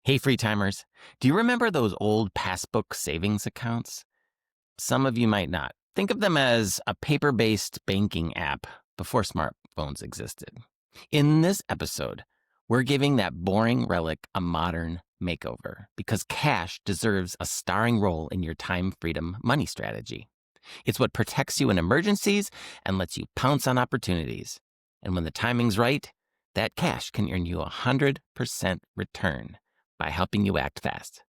Hey, free timers. Do you remember those old passbook savings accounts? Some of you might not. Think of them as a paper-based banking app before smartphones existed. In this episode, we're giving that boring relic a modern makeover because cash deserves a starring role in your time freedom money strategy. It's what protects you in emergencies and lets you pounce on opportunities. And when the timing's right, that cash can earn you 100% return by helping you act fast.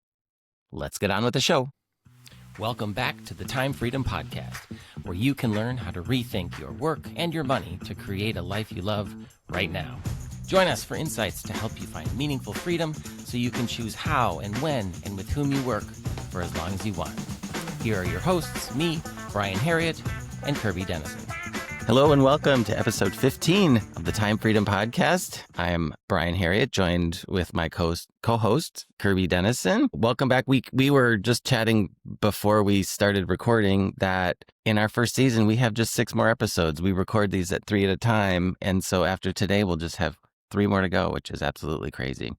Let's get on with the show. Welcome back to the Time Freedom Podcast, where you can learn how to rethink your work and your money to create a life you love right now. Join us for insights to help you find meaningful freedom so you can choose how and when and with whom you work for as long as you want. Here are your hosts, me, Brian Herriot, and Kirby Denison. Hello and welcome to episode 15 of the Time Freedom Podcast. I am Brian Herriot, joined with my co-host, Kirby Denison. Welcome back. We were just chatting before we started recording that in our first season, we have just 6 more episodes. We record these at 3 at a time. And so after today, we'll just have 3 more to go, which is absolutely crazy.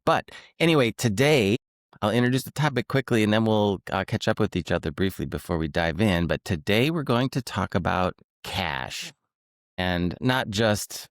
But anyway, today, I'll introduce the topic quickly and then we'll catch up with each other briefly before we dive in. But today we're going to talk about cash and not just,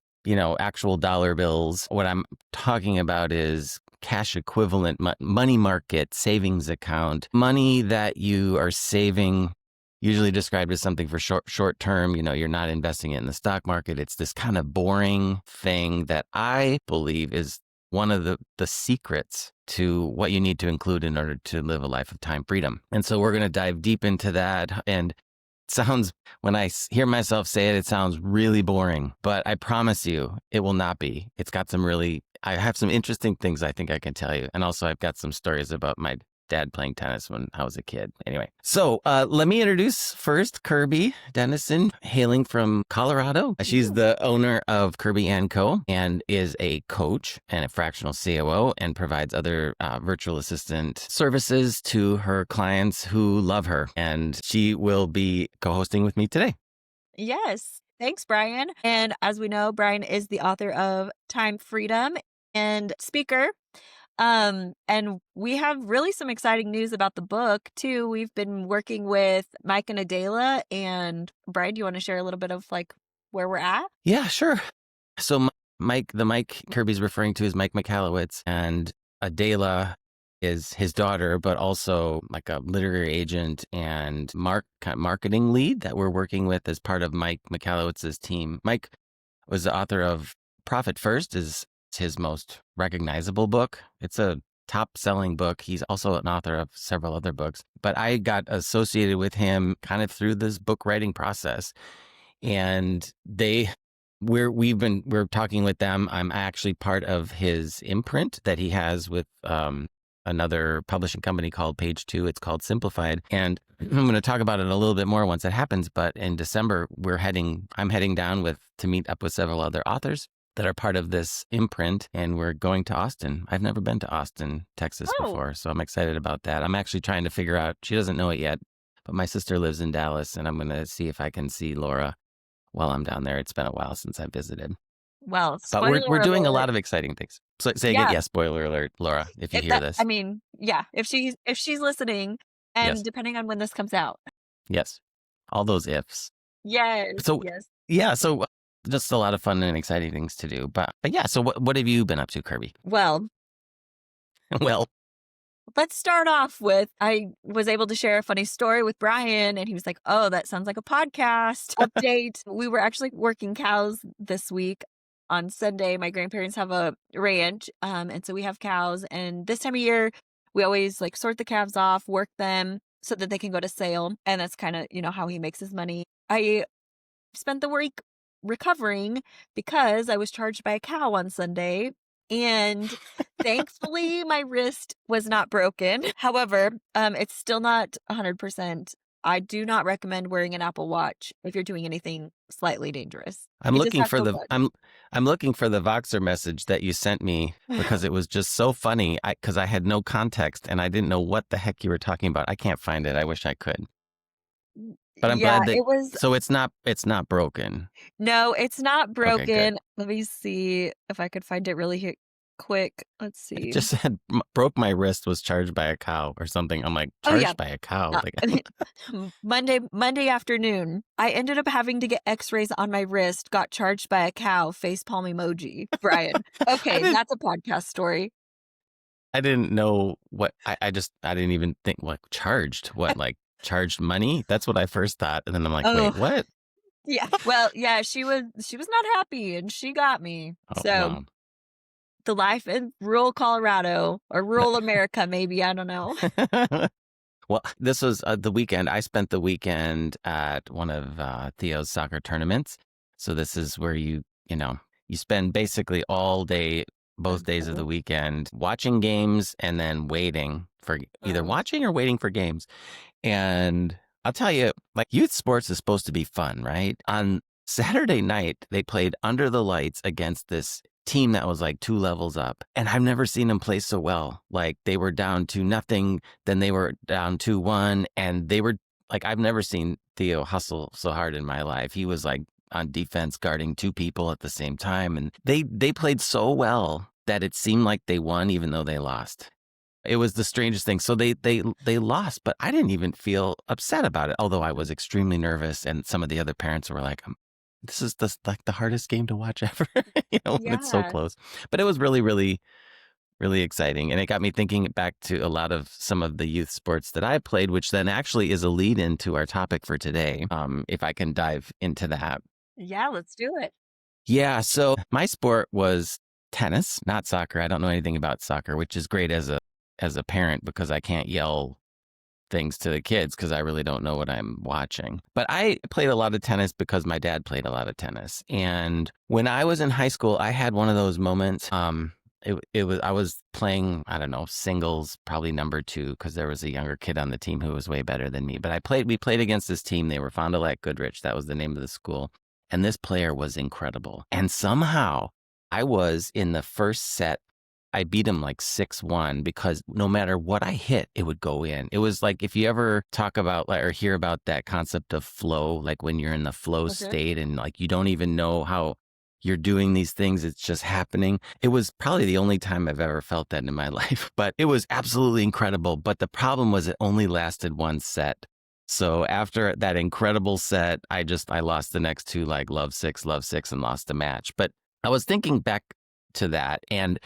actual dollar bills. What I'm talking about is cash equivalent money market savings account, money that you are saving, usually described as something for short term. You're not investing it in the stock market. It's this kind of boring thing that I believe is one of the secrets to what you need to include in order to live a life of time freedom. And so we're going to dive deep into that. And when I hear myself say it, it sounds really boring, but I promise you it will not be. I have some interesting things I think I can tell you. And also I've got some stories about my dad playing tennis when I was a kid. Anyway, so let me introduce first Kirby Denison, hailing from Colorado. She's the owner of Kirby & Co. and is a coach and a fractional COO and provides other virtual assistant services to her clients who love her. And she will be co-hosting with me today. Yes. Thanks, Brian. And as we know, Brian is the author of Time Freedom and speaker. And we have really some exciting news about the book too. We've been working with Mike and Adela, and Brian, do you want to share a little bit of where we're at? Yeah, sure. So the Mike Kirby's referring to is Mike Michalowicz, and Adela is his daughter, but also like a literary agent and marketing lead that we're working with as part of Mike Michalowicz's team. Mike was the author of Profit First, is his most recognizable book. It's a top-selling book. He's also an author of several other books, but I got associated with him kind of through this book writing process. And we're talking with them. I'm actually part of his imprint that he has with another publishing company called Page 2. It's called Simplified. And I'm going to talk about it a little bit more once it happens. But in December, I'm heading down to meet up with several other authors that are part of this imprint, and we're going to Austin. I've never been to Austin, Texas before, so I'm excited about that. I'm actually trying to figure out, she doesn't know it yet, but my sister lives in Dallas, and I'm going to see if I can see Laura while I'm down there. It's been a while since I visited. Well, but we're doing a lot of exciting things. So say again, yes, spoiler alert, Laura, if you hear this. I mean, yeah, if she's listening, and depending on when this comes out. Yes, all those ifs. Yes. So yes. Yeah, so just a lot of fun and exciting things to do. But yeah, so what have you been up to, Kirby? Well, let's start off with, I was able to share a funny story with Brian, and he was like, oh, that sounds like a podcast update. We were actually working cows this week. On Sunday, my grandparents have a ranch, and so we have cows. And this time of year, we always sort the calves off, work them so that they can go to sale. And that's kind of, how he makes his money. I spent the week recovering because I was charged by a cow on Sunday, and thankfully my wrist was not broken. However, it's still not 100%. I do not recommend wearing an Apple Watch if you're doing anything slightly dangerous. I'm looking for the Voxer message that you sent me because it was just so funny because I had no context and I didn't know what the heck you were talking about. I can't find it. I wish I could. But I'm glad that it was. So it's not broken. No, it's not broken. Okay, let me see if I could find it really quick. Let's It see. just said broke my wrist, was charged by a cow or something. I'm like, Oh yeah. charged by a cow? Uh, Like, Monday afternoon, I ended up having to get x-rays on my wrist, got charged by a cow, facepalm emoji. Brian. I Okay, didn't that's a podcast story. I didn't know what I didn't even think like charged. What, like charged money? That's what I first thought. And then I'm like, wait, Oh, what? yeah. Well, yeah, she was not happy and she got me. Oh, So wow. the life in rural Colorado or rural America, maybe, I don't know. Well, this was the weekend. I spent the weekend at one of Theo's soccer tournaments. So this is where you spend basically all day, both days of the weekend, watching games and then waiting for either watching or waiting for games. And I'll tell you, like youth sports is supposed to be fun, right? On Saturday night, they played under the lights against this team that was like 2 levels up. And I've never seen them play so well. Like they were down 2-0, then they were down 2-1. And they were like, I've never seen Theo hustle so hard in my life. He was like on defense guarding 2 people at the same time. And they played so well that it seemed like they won, even though they lost. It was the strangest thing. So they lost, but I didn't even feel upset about it. Although I was extremely nervous, and some of the other parents were like, "This is like the hardest game to watch ever," when it's so Yeah. close. But it was really, really, really exciting, and it got me thinking back to a lot of some of the youth sports that I played, which then actually is a lead into our topic for today. If I can dive into that. Yeah, let's do it. Yeah. So my sport was tennis, not soccer. I don't know anything about soccer, which is great as a parent because I can't yell things to the kids because I really don't know what I'm watching. But I played a lot of tennis because my dad played a lot of tennis. And when I was in high school, I had one of those moments. I was playing, I don't know, singles, probably number 2, because there was a younger kid on the team who was way better than me. But we played against this team. They were Fond du Lac Goodrich. That was the name of the school. And this player was incredible. And somehow I was in the first set. I beat him like 6-1 because no matter what I hit, it would go in. It was like if you ever talk about or hear about that concept of flow, like when you're in the flow state and like you don't even know how you're doing these things, it's just happening. It was probably the only time I've ever felt that in my life, but it was absolutely incredible. But the problem was it only lasted one set. So after that incredible set, I lost the next 2, like love six, and lost the match. But I was thinking back to that, and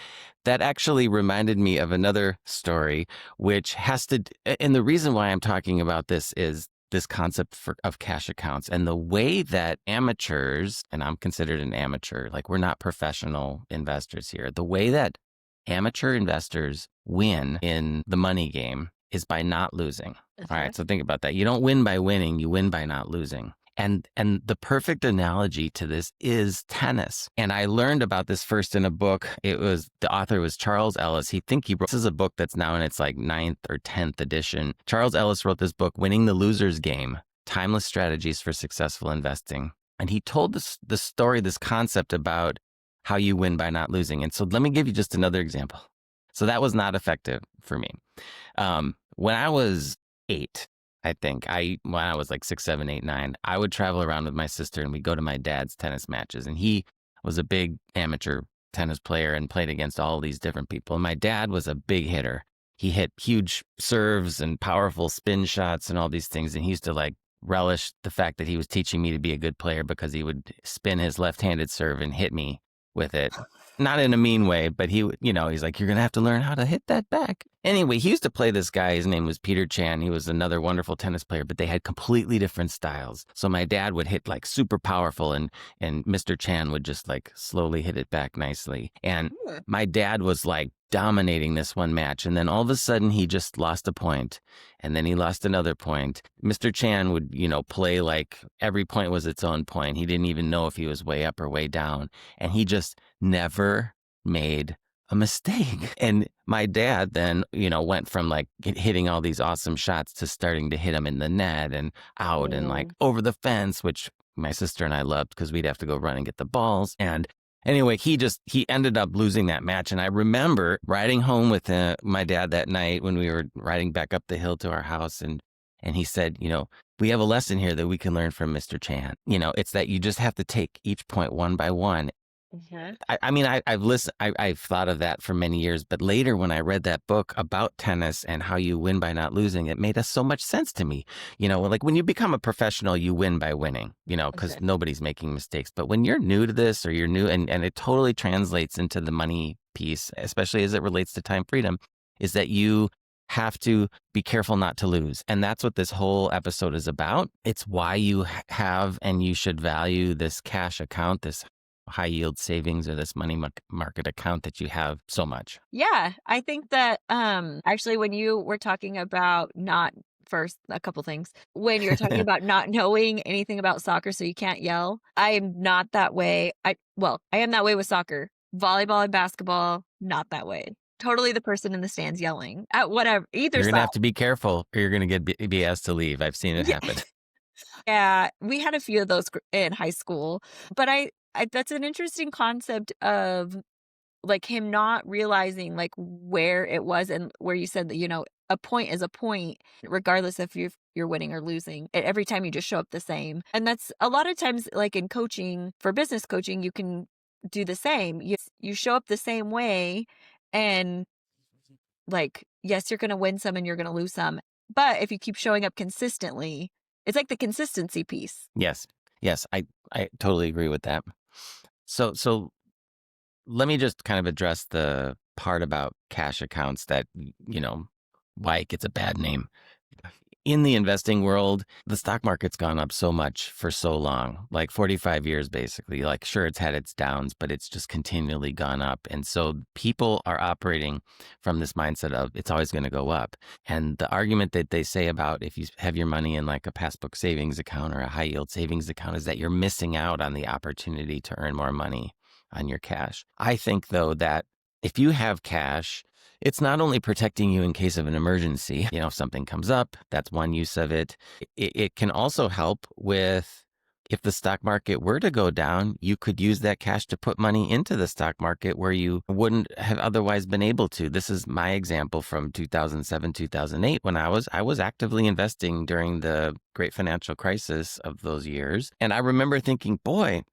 that actually reminded me of another story, which and the reason why I'm talking about this is this concept of cash accounts and the way that amateurs, and I'm considered an amateur, like we're not professional investors here, the way that amateur investors win in the money game is by not losing. All right, so think about that. You don't win by winning, you win by not losing. And the perfect analogy to this is tennis. And I learned about this first in a book. The author was Charles Ellis. This is a book that's now in its like 9th or 10th edition. Charles Ellis wrote this book, Winning the Loser's Game, Timeless Strategies for Successful Investing. And he told this concept about how you win by not losing. And so let me give you just another example. So that was not effective for me. When I was 8, I think when I was like 6, 7, 8, 9, I would travel around with my sister and we'd go to my dad's tennis matches. And he was a big amateur tennis player and played against all these different people. And my dad was a big hitter. He hit huge serves and powerful spin shots and all these things. And he used to like relish the fact that he was teaching me to be a good player because he would spin his left-handed serve and hit me with it. Not in a mean way, but he's like, you're going to have to learn how to hit that back. Anyway, he used to play this guy. His name was Peter Chan. He was another wonderful tennis player, but they had completely different styles. So my dad would hit like super powerful and Mr. Chan would just like slowly hit it back nicely. And my dad was like dominating this one match. And then all of a sudden he just lost a point and then he lost another point. Mr. Chan would, play like every point was its own point. He didn't even know if he was way up or way down. And he just never made a mistake. And my dad then, went from like hitting all these awesome shots to starting to hit them in the net and out and like over the fence, which my sister and I loved because we'd have to go run and get the balls. And anyway, he ended up losing that match. And I remember riding home with my dad that night when we were riding back up the hill to our house. And he said, we have a lesson here that we can learn from Mr. Chan. It's that you just have to take each point one by one. Mhm. I mean, I've listened, I've thought of that for many years, but later when I read that book about tennis and how you win by not losing, it made so much sense to me. Like when you become a professional, you win by winning, because Mhm. nobody's making mistakes. But when you're new to this or you're new and it totally translates into the money piece, especially as it relates to time freedom, is that you have to be careful not to lose. And that's what this whole episode is about. It's why you have and you should value this cash account, this high yield savings or this money market account that you have so much. Yeah, I think that actually when you were talking about not first a couple things. When you're talking about not knowing anything about soccer so you can't yell, I am not that way. I am that way with soccer. Volleyball and basketball, not that way. Totally the person in the stands yelling at whatever either You're going to side. have to be careful or you're going to get be asked to leave. I've seen it Yeah. happen. Yeah, we had a few of those in high school, but I that's an interesting concept of like him not realizing like where it was and where you said that, a point is a point, regardless if you're winning or losing. Every time you just show up the same. And that's a lot of times like in coaching, for business coaching, you can do the same. You show up the same way and like, yes, you're going to win some and you're going to lose some. But if you keep showing up consistently, it's like the consistency piece. Yes. Yes, I totally agree with that. So let me just kind of address the part about cash accounts that, why it gets a bad name. In the investing world, the stock market's gone up so much for so long, like 45 years basically. Like, sure, it's had its downs, but it's just continually gone up. And so people are operating from this mindset of it's always going to go up. And the argument that they say about if you have your money in like a passbook savings account or a high yield savings account is that you're missing out on the opportunity to earn more money on your cash. I think, though, that if you have cash, it's not only protecting you in case of an emergency, if something comes up, that's one use of it. It can also help with if the stock market were to go down, you could use that cash to put money into the stock market where you wouldn't have otherwise been able to. This is my example from 2007, 2008, when I was actively investing during the great financial crisis of those years. And I remember thinking, boy,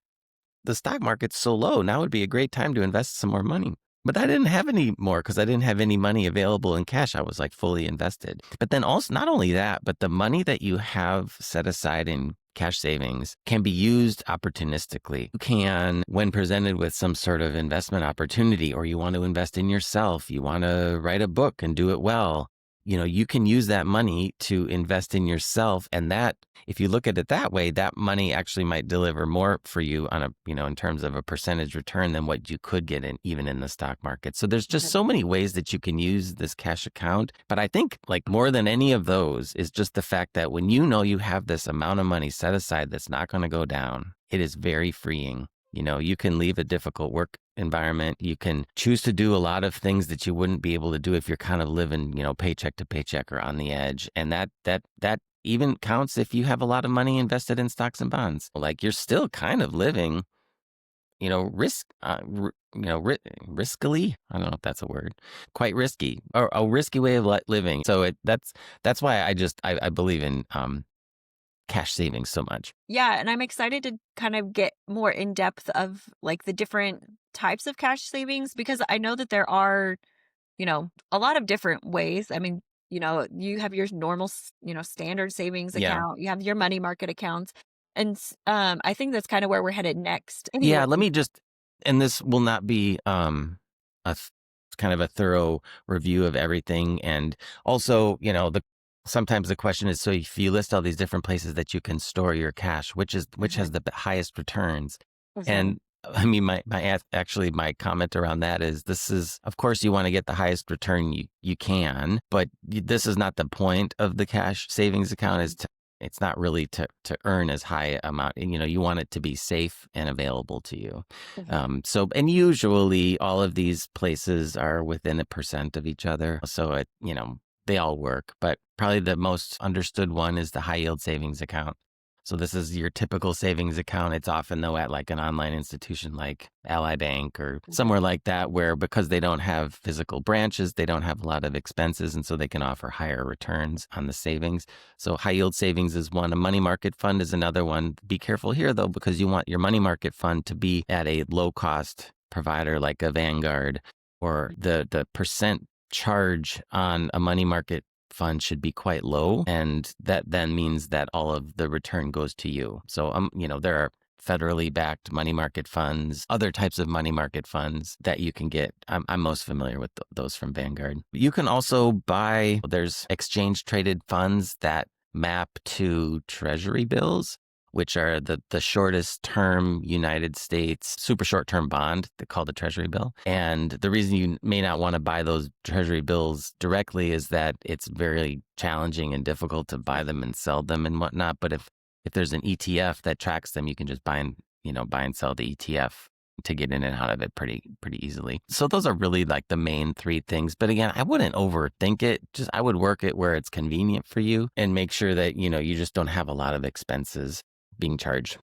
the stock market's so low. Now would be a great time to invest some more money. But I didn't have any more because I didn't have any money available in cash. I was like fully invested. But then also, not only that, but the money that you have set aside in cash savings can be used opportunistically. You can, when presented with some sort of investment opportunity, or you want to invest in yourself, you want to write a book and do it well, you can use that money to invest in yourself. And that, if you look at it that way, that money actually might deliver more for you on in terms of a percentage return than what you could get even in the stock market. So there's just so many ways that you can use this cash account. But I think like more than any of those is just the fact that when you have this amount of money set aside that's not going to go down, it is very freeing. You can leave a difficult work environment. You can choose to do a lot of things that you wouldn't be able to do if you're kind of living, paycheck to paycheck or on the edge. And that even counts if you have a lot of money invested in stocks and bonds. Like you're still kind of living, riskily. I don't know if that's a word. Quite risky, or a risky way of living. So that's why I believe in cash savings so much. Yeah, and I'm excited to kind of get more in depth of like the different types of cash savings because I know that there are, a lot of different ways. I mean, you have your normal, standard savings Yeah. account, you have your money market accounts. And I think that's kind of where we're headed next. Anyway. Yeah, let me just, and this will not be kind of a thorough review of everything. And also, sometimes the question is, so if you list all these different places that you can store your cash, which has the highest returns? And I mean, my comment around that is this is, of course, you want to get the highest return you can, but this is not the point of the cash savings account. It's not really to earn as high amount. You want it to be safe and available to you. And usually all of these places are within 1% of each other. So they all work, but probably the most understood one is the high yield savings account. So this is your typical savings account. It's often though at like an online institution like Ally Bank or somewhere like that, where because they don't have physical branches, they don't have a lot of expenses. And so they can offer higher returns on the savings. So high yield savings is one. A money market fund is another one. Be careful here though, because you want your money market fund to be at a low cost provider like a Vanguard, or the percent charge on a money market fund should be quite low, and that then means that all of the return goes to you. So there are federally backed money market funds, other types of money market funds that you can get. I'm most familiar with those from Vanguard. You can also buy, there's exchange traded funds that map to treasury bills, which are the shortest term United States super short term bond. They call the treasury bill. And the reason you may not want to buy those treasury bills directly is that it's very challenging and difficult to buy them and sell them and whatnot. But if there's an ETF that tracks them, you can just buy and sell the ETF to get in and out of it pretty easily. So those are really like the main three things. But again, I wouldn't overthink it. I would work it where it's convenient for you and make sure that, you just don't have a lot of expenses being charged.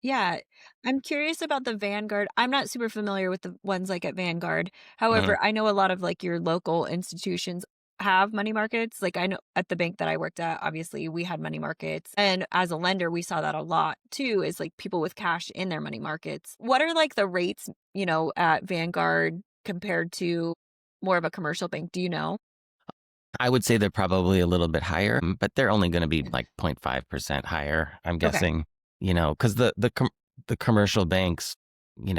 Yeah, I'm curious about the Vanguard. I'm not super familiar with the ones like at Vanguard. Mhm. However, I know a lot of like your local institutions have money markets. Like I know at the bank that I worked at, obviously we had money markets. And as a lender, we saw that a lot too, is like people with cash in their money markets. What are like the rates, at Vanguard compared to more of a commercial bank? Do you know? I would say they're probably a little bit higher, but they're only going to be like 0.5% higher, I'm Okay. guessing, because the commercial banks,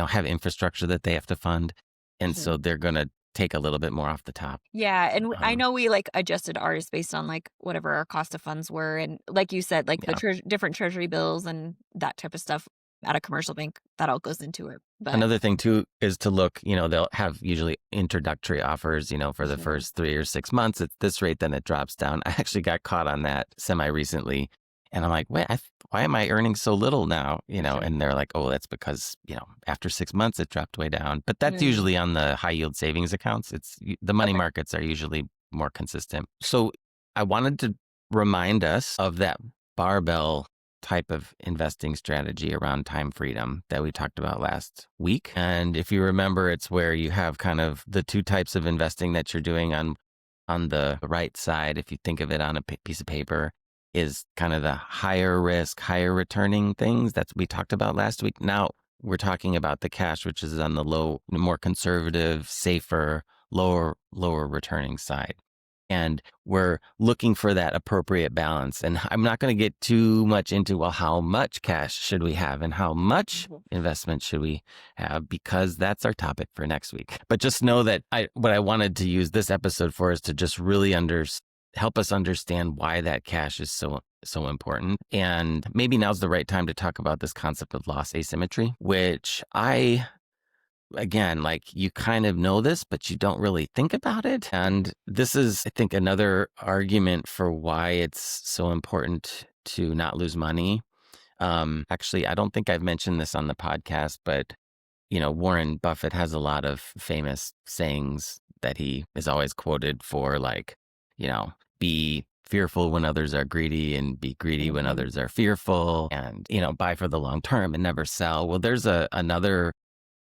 have infrastructure that they have to fund. And Mhm. so they're going to take a little bit more off the top. Yeah, and I Um, know we, like, adjusted ours based on, like, whatever our cost of funds were, and like you said, like, the yeah. different treasury bills and that type of stuff at a commercial bank, that all goes into it, but Another thing too is to look, they'll have usually introductory offers, for the Mhm. first 3 or 6 months. It's this rate, then it drops down. I actually got caught on that semi recently. And I'm like, wait, why am I earning so little now? Mhm. And they're like, oh, that's because, after 6 months, it dropped way down. But that's Mm. usually on the high yield savings accounts. The money Okay. markets are usually more consistent. So I wanted to remind us of that barbell type of investing strategy around time freedom that we talked about last week. And if you remember, it's where you have kind of the two types of investing that you're doing on the right side. If you think of it on a piece of paper, is kind of the higher risk, higher returning things that we talked about last week. Now we're talking about the cash, which is on the low, more conservative, safer, lower returning side. And we're looking for that appropriate balance. And I'm not going to get too much into, well, how much cash should we have and how much Mhm. investment should we have, because that's our topic for next week. But just know that what I wanted to use this episode for is to just really help us understand why that cash is so important. And maybe now's the right time to talk about this concept of loss asymmetry, which again, like you kind of know this, but you don't really think about it. And this is, I think, another argument for why it's so important to not lose money. Actually, I don't think I've mentioned this on the podcast, but Warren Buffett has a lot of famous sayings that he is always quoted for, like, be fearful when others are greedy and be greedy when Mhm. others are fearful, and, buy for the long term and never sell. Well, there's another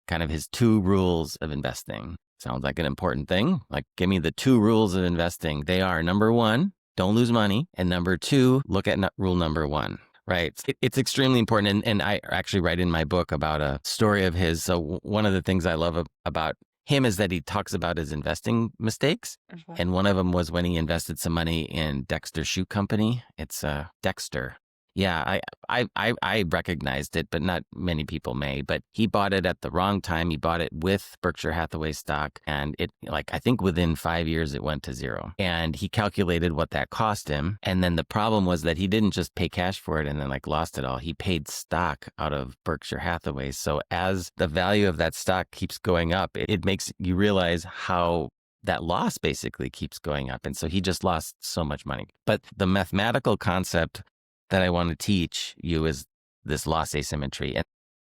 kind of his 2 rules of investing. Sounds like an important thing. Like, give me the 2 rules of investing. They are: number one, don't lose money. And number two, look at rule number one. Right. It's extremely important. And I actually write in my book about a story of his. So one of the things I love about him is that he talks about his investing mistakes. Mhm. And one of them was when he invested some money in Dexter Shoe Company. It's Dexter. Yeah, I recognized it, but not many people may. But he bought it at the wrong time. He bought it with Berkshire Hathaway stock, and I think within 5 years it went to zero. And he calculated what that cost him. And then the problem was that he didn't just pay cash for it and then lost it all. He paid stock out of Berkshire Hathaway. So as the value of that stock keeps going up, it makes you realize how that loss basically keeps going up. And so he just lost so much money. But the mathematical concept that I want to teach you is this loss asymmetry. And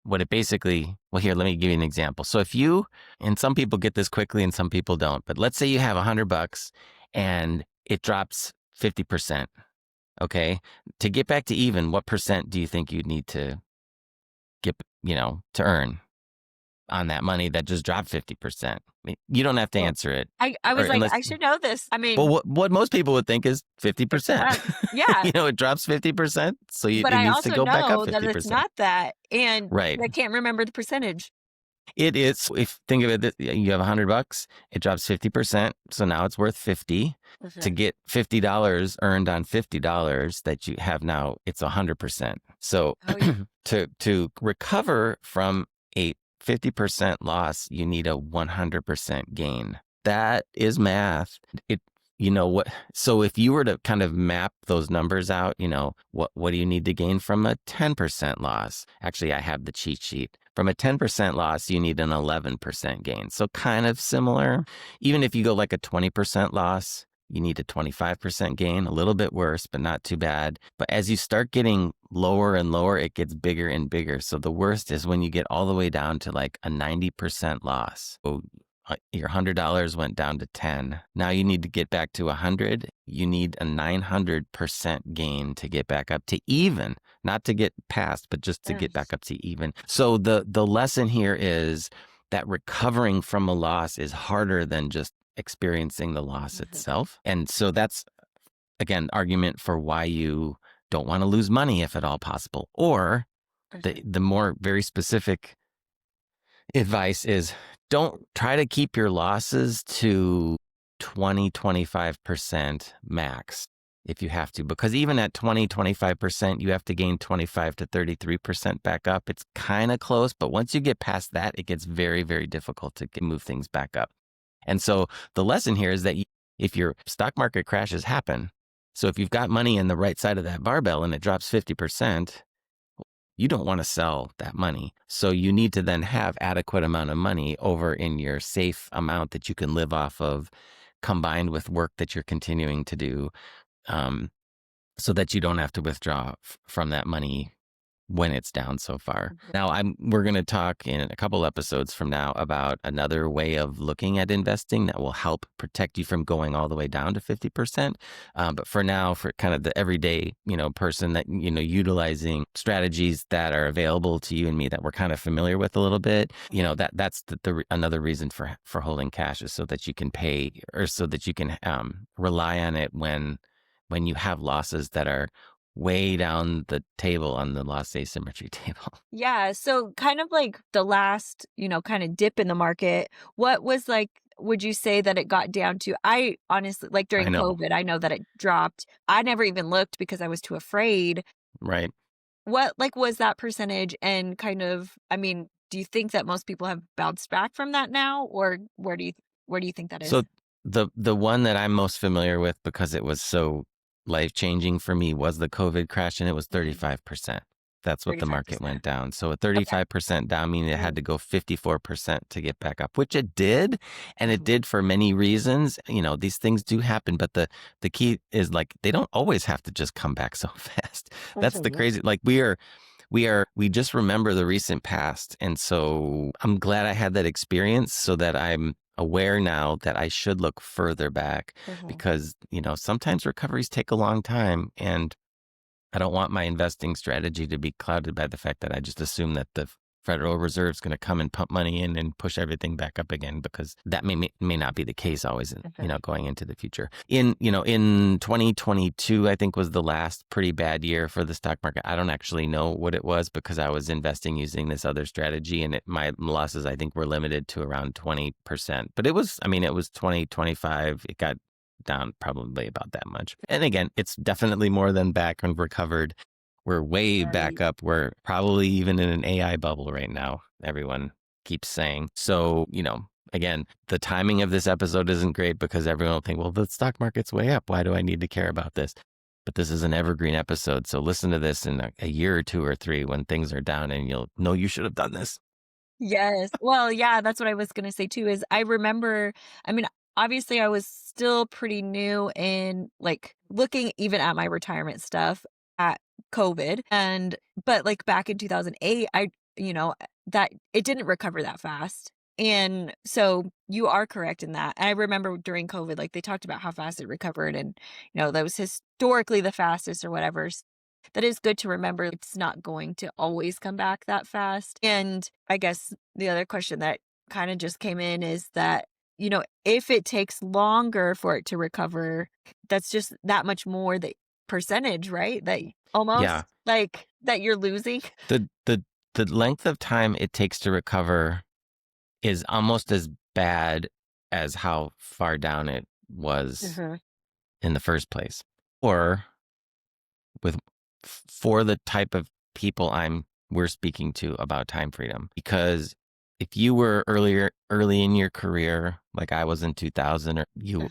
what it basically, well, here, let me give you an example. So if you, and some people get this quickly and some people don't, but let's say you have $100 and it drops 50%. Okay. To get back to even, what percent do you think you'd need to get, to earn on that money that just dropped 50%? I mean, you don't have to Well, answer it, I or was like, unless, I should know this. I well, mean, what most people would think is 50%. 50%. Yeah. It drops 50%. So But it I needs to also go back up know that it's 50%. not that. And Right. I can't remember the percentage. It is, if think of it, you have $100, it drops 50%. So now it's worth 50. To Okay. get $50 earned on $50 that you have now, it's 100%. So Oh, yeah. to recover from a 50% loss, you need a 100% gain. That is math. It, what, so if you were to kind of map those numbers out, what do you need to gain from a 10% loss? Actually, I have the cheat sheet. From a 10% loss, you need an 11% gain. So kind of similar. Even if you go like a 20% loss, you need a 25% gain, a little bit worse, but not too bad. But as you start getting lower and lower, it gets bigger and bigger. So the worst is when you get all the way down to like a 90% loss. So your $100 went down to 10. Now you need to get back to 100. You need a 900% gain to get back up to even, not to get past, but just to get back up to even. So the lesson here is that recovering from a loss is harder than just experiencing the loss itself. And so that's, again, argument for why you don't want to lose money if at all possible. Or the more very specific advice is, don't try to keep your losses to 20-25% max if you have to, because even at 20-25%, you have to gain 25 to 33% back up. It's kind of close, but once you get past that, it gets very, very difficult to move things back up. And so the lesson here is that if your stock market crashes happen, so if you've got money in the right side of that barbell and it drops 50%, you don't want to sell that money. So you need to then have adequate amount of money over in your safe amount that you can live off of, combined with work that you're continuing to do, so that you don't have to withdraw from that money when it's down so far. Now, we're going to talk in a couple episodes from now about another way of looking at investing that will help protect you from going all the way down to 50%. But for now, for kind of the everyday, person that, utilizing strategies that are available to you and me that we're kind of familiar with a little bit, that's another reason for holding cash, is so that you can pay, or so that you can rely on it when you have losses that are way down the table on the loss asymmetry table. Yeah. So kind of like the last, kind of dip in the market, what was like, would you say that it got down to? I honestly, like I during know, COVID, I know that it dropped. I never even looked because I was too afraid. right? What like was that percentage? And kind of, I mean, do you think that most people have bounced back from that now, or where do you think that is? So the one that I'm most familiar with, because it was so life-changing for me, was the COVID crash, and it was 35%. That's what the market 35%. went down. So a Okay. 35% down, meaning it had Mhm. to go 54% to get back up, which it did. And it Mhm. did for many reasons. These things do happen, but the key is, like, they don't always have to just come back so fast. That's the Mhm. crazy, like, we just remember the recent past. And so I'm glad I had that experience, so that I'm aware now that I should look further back, Mhm. because, sometimes recoveries take a long time, and I don't want my investing strategy to be clouded by the fact that I just assume that the Federal Reserve is going to come and pump money in and push everything back up again, because that may not be the case always, Mhm. going into the future. In 2022, I think, was the last pretty bad year for the stock market. I don't actually know what it was, because I was investing using this other strategy, and my losses, I think, were limited to around 20%. But it was 20, 25. It got down probably about that much. And again, it's definitely more than back and recovered. We're way back Right. up. We're probably even in an AI bubble right now, everyone keeps saying. So, again, the timing of this episode isn't great, because everyone will think, well, the stock market's way up. Why do I need to care about this? But this is an evergreen episode. So listen to this in a year or two or three when things are down, and you'll know you should have done this. Yes. Well, yeah, that's what I was gonna say too, is I remember, I mean, obviously I was still pretty new in like looking even at my retirement stuff at COVID. But like back in 2008, that it didn't recover that fast. And so you are correct in that. I remember during COVID, like they talked about how fast it recovered and, that was historically the fastest or whatever. That is good to remember. It's not going to always come back that fast. And I guess the other question that kind of just came in is that, if it takes longer for it to recover, that's just that much more the percentage, right? That Yeah. almost like that you're losing. The length of time it takes to recover is almost as bad as how far down it was in the first place. Or for the type of people we're speaking to about time freedom. Because if you were early in your career, like I was in 2000,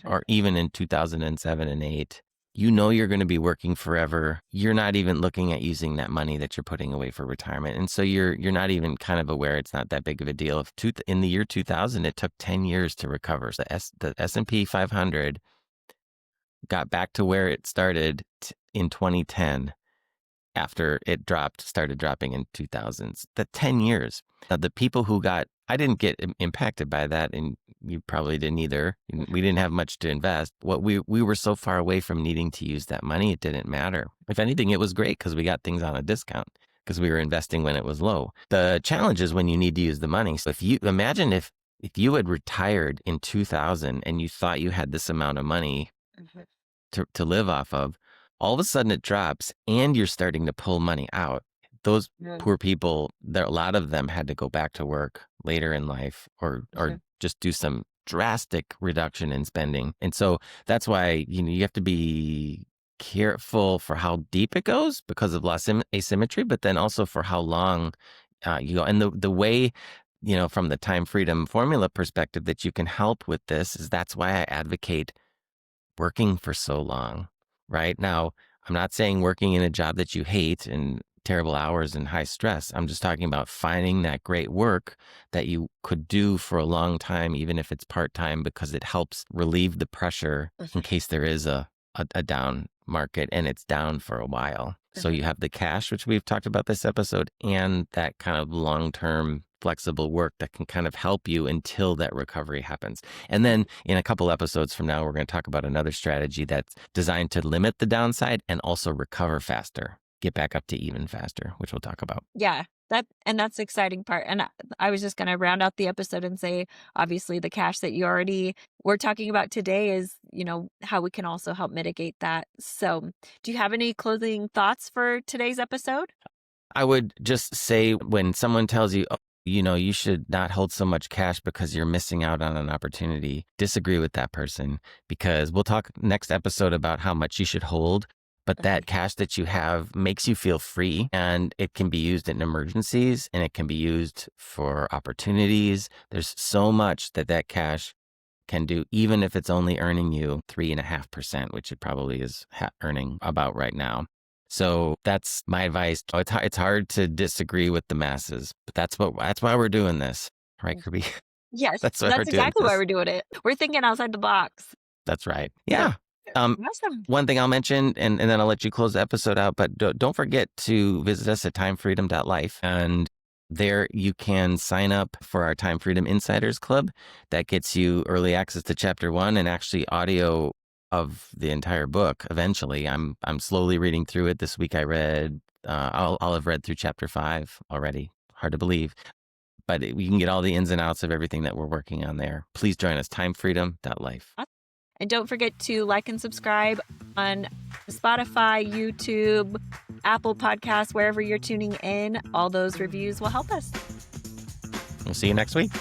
or even in 2007 and 8, you're going to be working forever. You're not even looking at using that money that you're putting away for retirement. And so you're not even kind of aware it's not that big of a deal. In the year 2000, it took 10 years to recover. So the S&P 500 got back to where it started in 2010 after it started dropping in 2000s. The 10 years. Now, the people I didn't get impacted by that, and you probably didn't either. We didn't have much to invest. We were so far away from needing to use that money, it didn't matter. If anything, it was great because we got things on a discount because we were investing when it was low. The challenge is when you need to use the money. So if you you had retired in 2000 and you thought you had this amount of money to live off of, all of a sudden it drops and you're starting to pull money out. Those poor people, a lot of them had to go back to work later in life or just do some drastic reduction in spending. And so that's why, you have to be careful for how deep it goes because of loss asymmetry, but then also for how long you go. And the way, from the time freedom formula perspective that you can help with this is that's why I advocate working for so long. Right now, I'm not saying working in a job that you hate and terrible hours and high stress. I'm just talking about finding that great work that you could do for a long time, even if it's part-time, because it helps relieve the pressure in case there is a down market and it's down for a while. So you have the cash, which we've talked about this episode, and that kind of long-term flexible work that can kind of help you until that recovery happens. And then in a couple episodes from now, we're going to talk about another strategy that's designed to limit the downside and also recover faster, get back up to even faster, which we'll talk about. Yeah, that's the exciting part. And I was just going to round out the episode and say, obviously, the cash that we're talking about today is, how we can also help mitigate that. So do you have any closing thoughts for today's episode? I would just say when someone tells you, you should not hold so much cash because you're missing out on an opportunity, disagree with that person, because we'll talk next episode about how much you should hold. But that cash that you have makes you feel free, and it can be used in emergencies and it can be used for opportunities. There's so much that cash can do, even if it's only earning you 3.5%, which it probably is earning about right now. So that's my advice. It's hard to disagree with the masses, but that's why we're doing this, right, Kirby? Yes, that's exactly why we're doing it. We're thinking outside the box. That's right. Yeah. Awesome. One thing I'll mention, and then I'll let you close the episode out, but don't forget to visit us at timefreedom.life. And there you can sign up for our Time Freedom Insiders Club. That gets you early access to chapter 1 and actually audio of the entire book. Eventually, I'm slowly reading through it. This week I read, I'll have read through chapter 5 already. Hard to believe. But you can get all the ins and outs of everything that we're working on there. Please join us, timefreedom.life. And don't forget to like and subscribe on Spotify, YouTube, Apple Podcasts, wherever you're tuning in. All those reviews will help us. We'll see you next week.